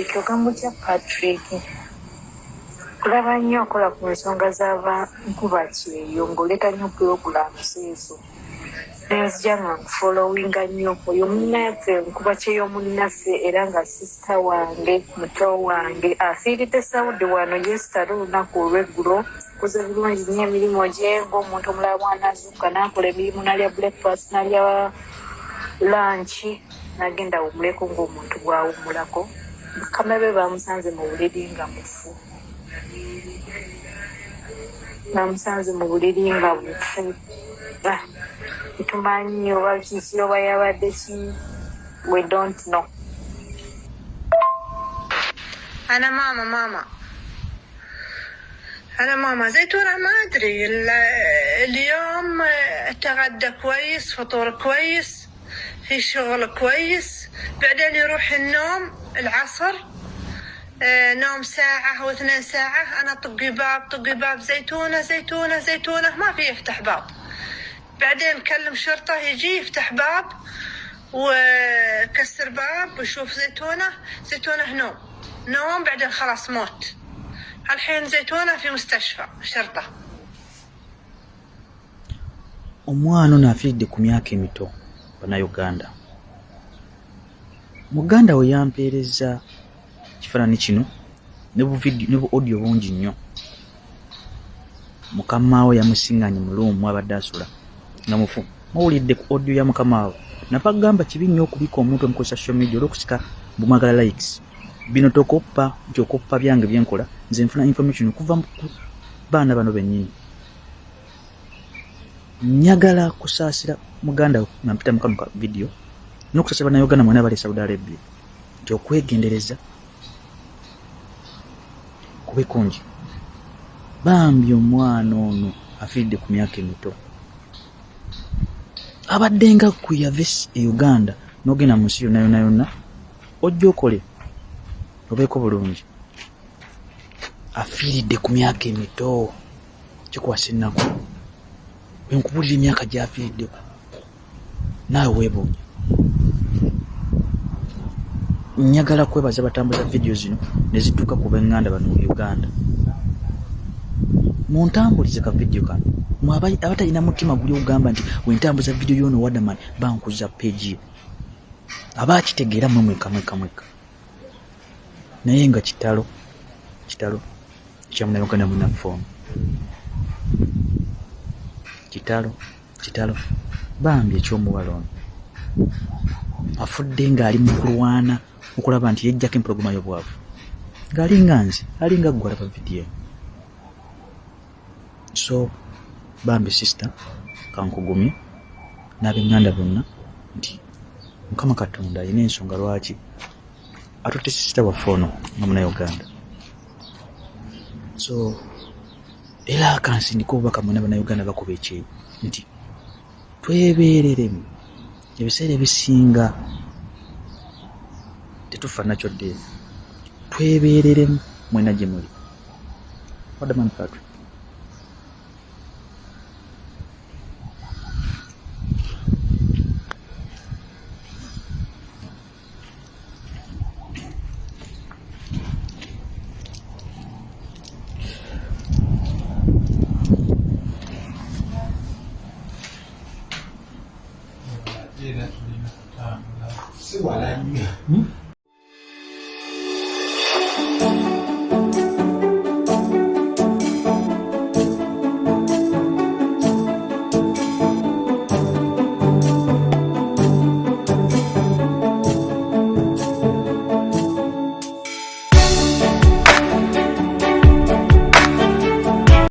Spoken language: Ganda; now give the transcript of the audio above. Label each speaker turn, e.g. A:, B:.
A: Patrick okambutya Patrick kulaba nnyo okola ku nsonga z'abankuba kyeyo ng'oleka nnyo pulogulaamu ezo nenzija nga nkufolowinga nnyo oyo munnaffe nkuba kyeyo munnaffe era nga sisita wange muto wange afiiridde Saudi wano yesitala olunaku olw'eggulo kuze bulungi nnyo emirimu gye ng'omuntu omulala bw'anazuukuka n'akola emirimu n'alya breakfast n'alya lanchi n'agenda awumuleko ng'omuntu bw'awumulako bakama be bamusanze mu buliri nga mufu tumanyi oba kiki oba yabadde ki we don't know.
B: أنا ماما زيتونة ما أدري اليوم اتغدى كويس فطور كويس في شغل كويس بعدين يروح النوم العصر نوم ساعة أو 2 ساعة أنا طقي باب زيتونة ما في يفتح باب بعدين كلم شرطة يجي يفتح باب وكسر باب ويشوف زيتونة نوم بعدين خلاص موت الحين زيتونة في مستشفى شرطة.
C: Omwana ono afiiridde ku myaka emito Bannayuganda. Muganda we yampeereza kifaananyi kino ne bu audio bungi nnyo. Mukama we yamusinganye mu luumu abadde asula nga mufu. Mawulidde ku audio ya mukama we. Napagamba kibi nnyo okubika omuntu omukozesa social media olw'okusika bumagala likes. Bino tokoppa byange byenkola nze nfuna information kuva mu baana bano bennyini. Nyagala kusaasira muganda nga mpita mukamuka video n'okusaasira Bannayuganda mwena bali Saudi Arabia nti okwegendereza kube kungi. Bambi omwana ono afiiridde ku myaka emito abaddenga ku yaves e Uganda n'ogenda mu nsi yonna ojja okole obeeko bulungi. Afiiridde ku myaka emito kikwasa ennaku enkubulira emyaka gy'afiiriddeko naawe weebuunya. Njagala kwebaza batambuza video zino ne zituuka ku b'eŋŋanda bano mu Uganda. Muntambulize ka video kano abatalina mutima guli ogamba nti wentambuza video y'ono Wadaman bankuza page aba akitegeera mweka naye nga kitalo kya Munnayuganda munnafoomu kitalo bambi ekyomuwala ono afudde ng'ali mu kulwana okulaba nti yejjako empologoma y'obwavu ng'alinga nze alinga ggwe alaba vidiyo. So bambi sister kankugumye n'ab'eŋŋanda bonna nti Mukama Katonda alina ensonga lwaki atutte sister waffe ono nga Munnayuganda. So era akansindika obubaka mwena Bannayuganda bakuba ekyeyo nti twebeereremu ebiseera ebisinga tetufa nakyo ddeeru. Twebeereremu mwena gye muli. Wadaman Patrick.